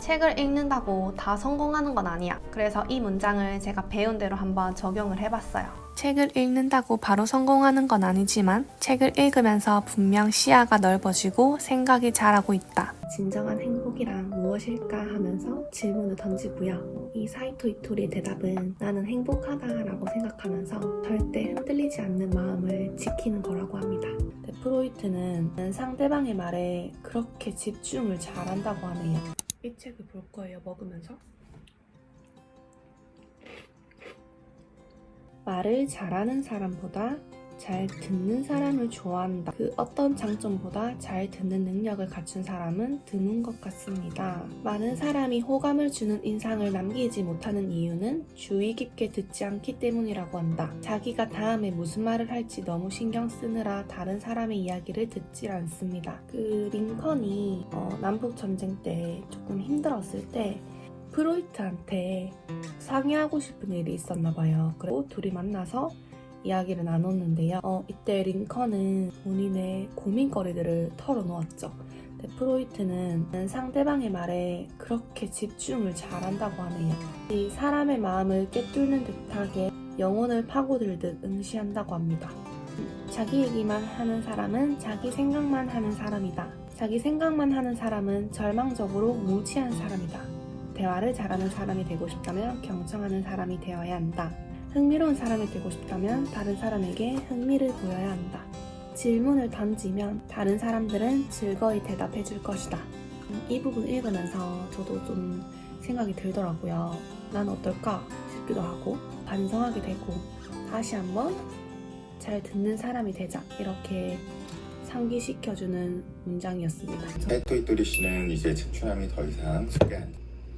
책을 읽는다고 다 성공하는 건 아니야. 그래서 이 문장을 제가 배운 대로 한번 적용을 해봤어요. 책을 읽는다고 바로 성공하는 건 아니지만 책을 읽으면서 분명 시야가 넓어지고 생각이 자라고 있다. 진정한 행복이란 무엇일까 하면서 질문을 던지고요. 이 사이토 이토리의 대답은 나는 행복하다라고 생각하면서 절대 흔들리지 않는 마음을 지키는 거라고 합니다. 프로이트는 상대방의 말에 그렇게 집중을 잘한다고 하네요. 이 책을 볼 거예요, 먹으면서. 말을 잘하는 사람보다 잘 듣는 사람을 좋아한다. 그 어떤 장점보다 잘 듣는 능력을 갖춘 사람은 드문 것 같습니다. 많은 사람이 호감을 주는 인상을 남기지 못하는 이유는 주의 깊게 듣지 않기 때문이라고 한다. 자기가 다음에 무슨 말을 할지 너무 신경 쓰느라 다른 사람의 이야기를 듣질 않습니다. 그 링컨이 남북전쟁 때 조금 힘들었을 때 프로이트한테 상의하고 싶은 일이 있었나 봐요. 그리고 둘이 만나서 이야기를 나눴는데요. 이때 링컨은 본인의 고민거리들을 털어놓았죠. 근데 프로이트는 상대방의 말에 그렇게 집중을 잘한다고 하네요. 이 사람의 마음을 꿰뚫는 듯하게 영혼을 파고들듯 응시한다고 합니다. 자기 얘기만 하는 사람은 자기 생각만 하는 사람이다. 자기 생각만 하는 사람은 절망적으로 무지한 사람이다. 대화를 잘하는 사람이 되고 싶다면 경청하는 사람이 되어야 한다. 흥미로운 사람이 되고 싶다면 다른 사람에게 흥미를 보여야 한다. 질문을 던지면 다른 사람들은 즐거이 대답해 줄 것이다. 이 부분 읽으면서 저도 좀 생각이 들더라고요. 난 어떨까 싶기도 하고 반성하게 되고 다시 한번 잘 듣는 사람이 되자 이렇게 상기시켜주는 문장이었습니다. 사이토 이토리 씨는 이제 책춘함이 더 이상 소개한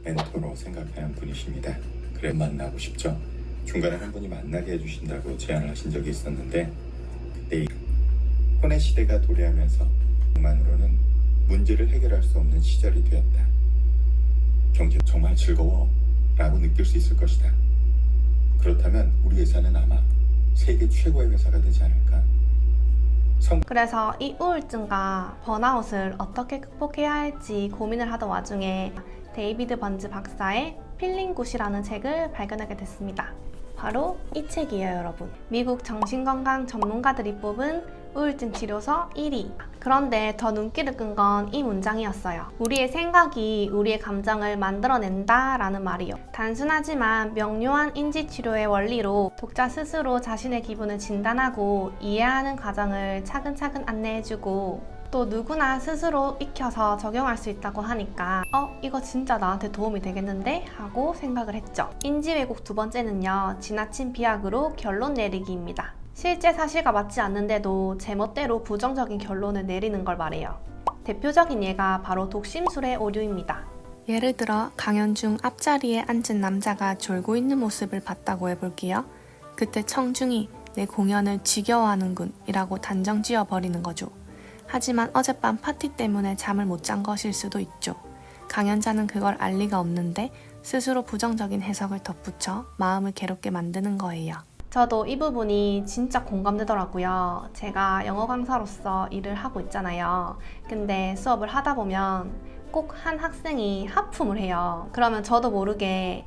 멘토로 생각하는 분이십니다. 그래 만나고 싶죠? 중간에 한 분이 만나게 해주신다고 제안을 하신 적이 있었는데 그때 혼의 시대가 도래하면서 만으로는 문제를 해결할 수 없는 시절이 되었다. 경제 정말 즐거워 라고 느낄 수 있을 것이다. 그렇다면 우리 회사는 아마 세계 최고의 회사가 되지 않을까. 그래서 이 우울증과 번아웃을 어떻게 극복해야 할지 고민을 하던 와중에 데이비드 번즈 박사의 필링 굿이라는 책을 발견하게 됐습니다. 바로 이 책이에요, 여러분. 미국 정신건강 전문가들이 뽑은 우울증 치료서 1위. 그런데 더 눈길을 끈 건 이 문장이었어요. 우리의 생각이 우리의 감정을 만들어낸다 라는 말이요. 단순하지만 명료한 인지치료의 원리로 독자 스스로 자신의 기분을 진단하고 이해하는 과정을 차근차근 안내해주고 또 누구나 스스로 익혀서 적용할 수 있다고 하니까 이거 진짜 나한테 도움이 되겠는데? 하고 생각을 했죠. 인지 왜곡 두 번째는요. 지나친 비약으로 결론 내리기입니다. 실제 사실과 맞지 않는데도 제멋대로 부정적인 결론을 내리는 걸 말해요. 대표적인 예가 바로 독심술의 오류입니다. 예를 들어 강연 중 앞자리에 앉은 남자가 졸고 있는 모습을 봤다고 해볼게요. 그때 청중이 내 공연을 지겨워하는군 이라고 단정 지어버리는 거죠. 하지만 어젯밤 파티 때문에 잠을 못 잔 것일 수도 있죠. 강연자는 그걸 알 리가 없는데 스스로 부정적인 해석을 덧붙여 마음을 괴롭게 만드는 거예요. 저도 이 부분이 진짜 공감되더라고요. 제가 영어 강사로서 일을 하고 있잖아요. 근데 수업을 하다 보면 꼭 한 학생이 하품을 해요. 그러면 저도 모르게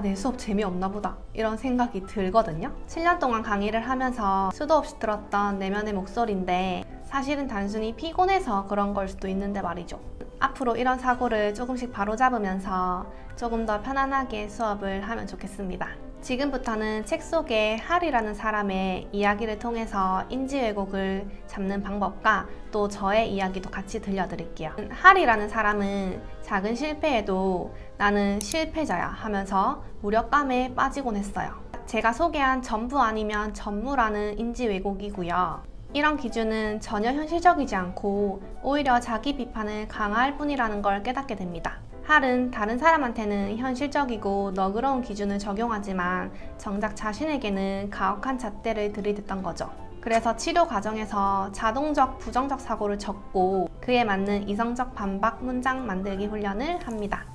내 수업 재미없나 보다 이런 생각이 들거든요. 7년 동안 강의를 하면서 수도 없이 들었던 내면의 목소리인데 사실은 단순히 피곤해서 그런 걸 수도 있는데 말이죠. 앞으로 이런 사고를 조금씩 바로잡으면서 조금 더 편안하게 수업을 하면 좋겠습니다. 지금부터는 책 속의 할이라는 사람의 이야기를 통해서 인지 왜곡을 잡는 방법과 또 저의 이야기도 같이 들려드릴게요. 할이라는 사람은 작은 실패에도 나는 실패자야 하면서 무력감에 빠지곤 했어요. 제가 소개한 전부 아니면 전무라는 인지 왜곡이고요. 이런 기준은 전혀 현실적이지 않고 오히려 자기 비판을 강화할 뿐이라는 걸 깨닫게 됩니다. 할은 다른 사람한테는 현실적이고 너그러운 기준을 적용하지만 정작 자신에게는 가혹한 잣대를 들이댔던 거죠. 그래서 치료 과정에서 자동적 부정적 사고를 적고 그에 맞는 이성적 반박 문장 만들기 훈련을 합니다.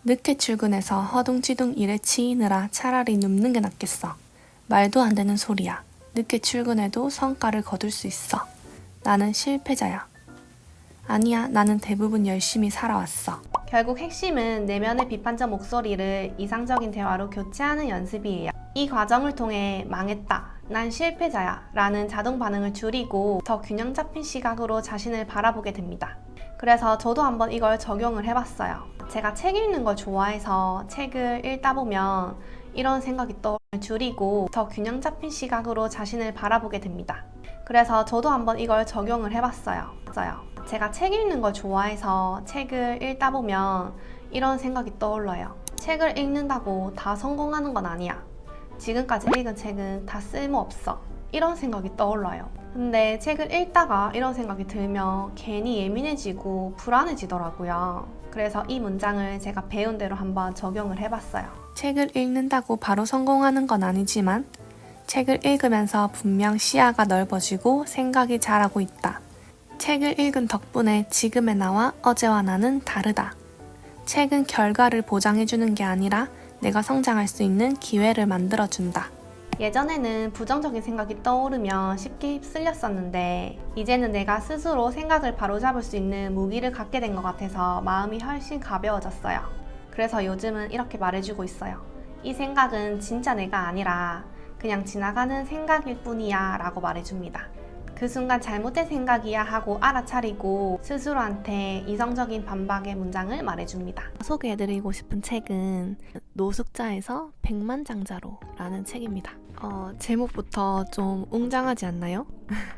늦게 출근해서 허둥지둥 일에 치이느라 차라리 눕는 게 낫겠어. 말도 안 되는 소리야. 늦게 출근해도 성과를 거둘 수 있어. 나는 실패자야. 아니야, 나는 대부분 열심히 살아왔어. 결국 핵심은 내면의 비판적 목소리를 이상적인 대화로 교체하는 연습이에요. 이 과정을 통해 망했다, 난 실패자야 라는 자동 반응을 줄이고 더 균형 잡힌 시각으로 자신을 바라보게 됩니다. 그래서 저도 한번 이걸 적용을 해봤어요. 제가 책 읽는 걸 좋아해서 책을 읽다 보면 이런 생각이 줄이고 더 균형 잡힌 시각으로 자신을 바라보게 됩니다. 그래서 저도 한번 이걸 적용을 해봤어요. 제가 책 읽는 걸 좋아해서 책을 읽다 보면 이런 생각이 떠올라요. 책을 읽는다고 다 성공하는 건 아니야. 지금까지 읽은 책은 다 쓸모없어. 이런 생각이 떠올라요. 근데 책을 읽다가 이런 생각이 들면 괜히 예민해지고 불안해지더라고요. 그래서 이 문장을 제가 배운 대로 한번 적용을 해봤어요. 책을 읽는다고 바로 성공하는 건 아니지만 책을 읽으면서 분명 시야가 넓어지고 생각이 자라고 있다. 책을 읽은 덕분에 지금의 나와 어제와 나는 다르다. 책은 결과를 보장해주는 게 아니라 내가 성장할 수 있는 기회를 만들어준다. 예전에는 부정적인 생각이 떠오르면 쉽게 휩쓸렸었는데 이제는 내가 스스로 생각을 바로잡을 수 있는 무기를 갖게 된 것 같아서 마음이 훨씬 가벼워졌어요. 그래서 요즘은 이렇게 말해주고 있어요. 이 생각은 진짜 내가 아니라 그냥 지나가는 생각일 뿐이야 라고 말해줍니다. 그 순간 잘못된 생각이야 하고 알아차리고 스스로한테 이성적인 반박의 문장을 말해줍니다. 소개해드리고 싶은 책은 노숙자에서 백만장자로 라는 책입니다. 제목부터 좀 웅장하지 않나요?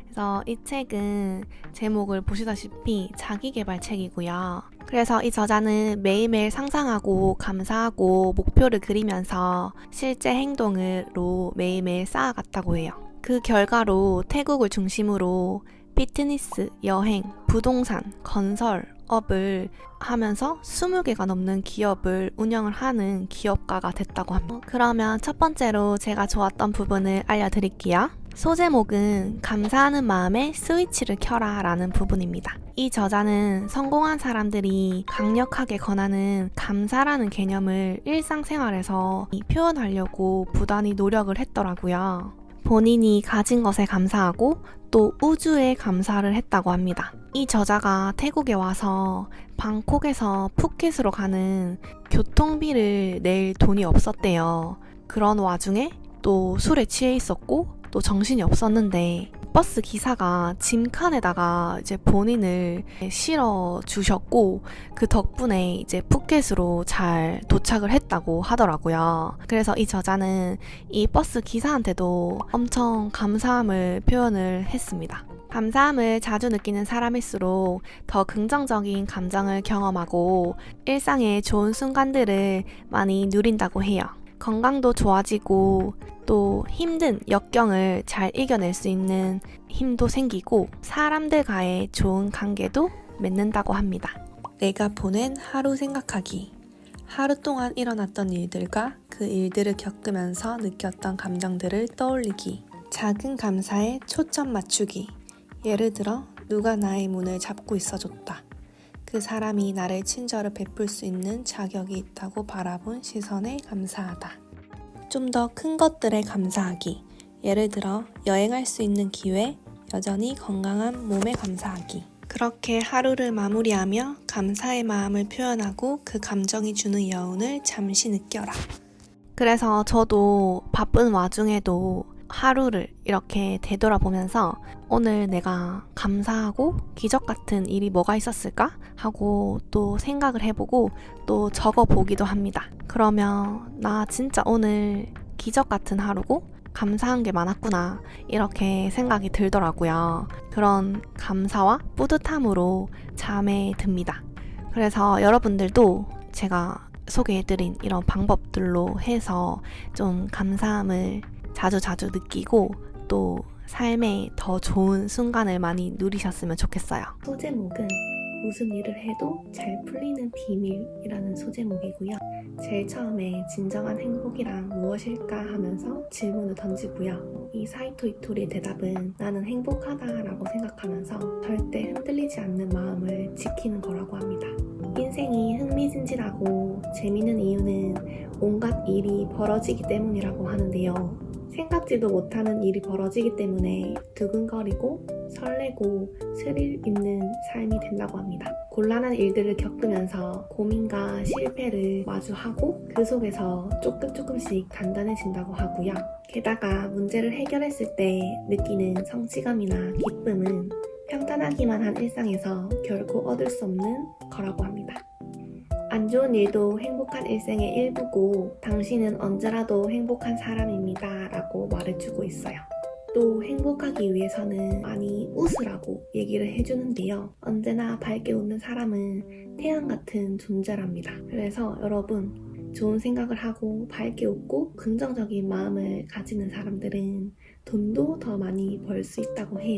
그래서 이 책은 제목을 보시다시피 자기계발 책이고요. 그래서 이 저자는 매일매일 상상하고 감사하고 목표를 그리면서 실제 행동으로 매일매일 쌓아갔다고 해요. 그 결과로 태국을 중심으로 피트니스, 여행, 부동산, 건설업을 하면서 20개가 넘는 기업을 운영을 하는 기업가가 됐다고 합니다. 그러면 첫 번째로 제가 좋았던 부분을 알려드릴게요. 소제목은 감사하는 마음에 스위치를 켜라 라는 부분입니다. 이 저자는 성공한 사람들이 강력하게 권하는 감사라는 개념을 일상생활에서 표현하려고 부단히 노력을 했더라고요. 본인이 가진 것에 감사하고 또 우주에 감사를 했다고 합니다. 이 저자가 태국에 와서 방콕에서 푸켓으로 가는 교통비를 낼 돈이 없었대요. 그런 와중에 또 술에 취해 있었고 또 정신이 없었는데 버스 기사가 짐칸에다가 이제 본인을 실어 주셨고 그 덕분에 이제 푸켓으로 잘 도착을 했다고 하더라고요. 그래서 이 저자는 이 버스 기사한테도 엄청 감사함을 표현을 했습니다. 감사함을 자주 느끼는 사람일수록 더 긍정적인 감정을 경험하고 일상의 좋은 순간들을 많이 누린다고 해요. 건강도 좋아지고 또 힘든 역경을 잘 이겨낼 수 있는 힘도 생기고 사람들과의 좋은 관계도 맺는다고 합니다. 내가 보낸 하루 생각하기. 하루 동안 일어났던 일들과 그 일들을 겪으면서 느꼈던 감정들을 떠올리기. 작은 감사에 초점 맞추기. 예를 들어 누가 나의 문을 잡고 있어줬다. 그 사람이 나를 친절을 베풀 수 있는 자격이 있다고 바라본 시선에 감사하다. 좀 더 큰 것들에 감사하기. 예를 들어 여행할 수 있는 기회, 여전히 건강한 몸에 감사하기. 그렇게 하루를 마무리하며 감사의 마음을 표현하고 그 감정이 주는 여운을 잠시 느껴라. 그래서 저도 바쁜 와중에도 하루를 이렇게 되돌아보면서 오늘 내가 감사하고 기적 같은 일이 뭐가 있었을까 하고 또 생각을 해보고 또 적어보기도 합니다. 그러면 나 진짜 오늘 기적 같은 하루고 감사한 게 많았구나 이렇게 생각이 들더라고요. 그런 감사와 뿌듯함으로 잠에 듭니다. 그래서 여러분들도 제가 소개해드린 이런 방법들로 해서 좀 감사함을 자주 느끼고 또 삶에 더 좋은 순간을 많이 누리셨으면 좋겠어요. 소제목은 무슨 일을 해도 잘 풀리는 비밀이라는 소제목이고요. 제일 처음에 진정한 행복이란 무엇일까 하면서 질문을 던지고요. 이 사이토 이토리의 대답은 나는 행복하다라고 생각하면서 절대 흔들리지 않는 마음을 지키는 거라고 합니다. 인생이 흥미진진하고 재밌는 이유는 온갖 일이 벌어지기 때문이라고 하는데요. 생각지도 못하는 일이 벌어지기 때문에 두근거리고 설레고 스릴 있는 삶이 된다고 합니다. 곤란한 일들을 겪으면서 고민과 실패를 마주하고 그 속에서 조금씩 단단해진다고 하고요. 게다가 문제를 해결했을 때 느끼는 성취감이나 기쁨은 평탄하기만 한 일상에서 결코 얻을 수 없는 거라고 합니다. 안 좋은 일도 행복한 일생의 일부고 당신은 언제라도 행복한 사람입니다 라고 말해주고 있어요. 또 행복하기 위해서는 많이 웃으라고 얘기를 해주는데요. 언제나 밝게 웃는 사람은 태양 같은 존재랍니다. 그래서 여러분, 좋은 생각을 하고 밝게 웃고 긍정적인 마음을 가지는 사람들은 돈도 더 많이 벌 수 있다고 해요.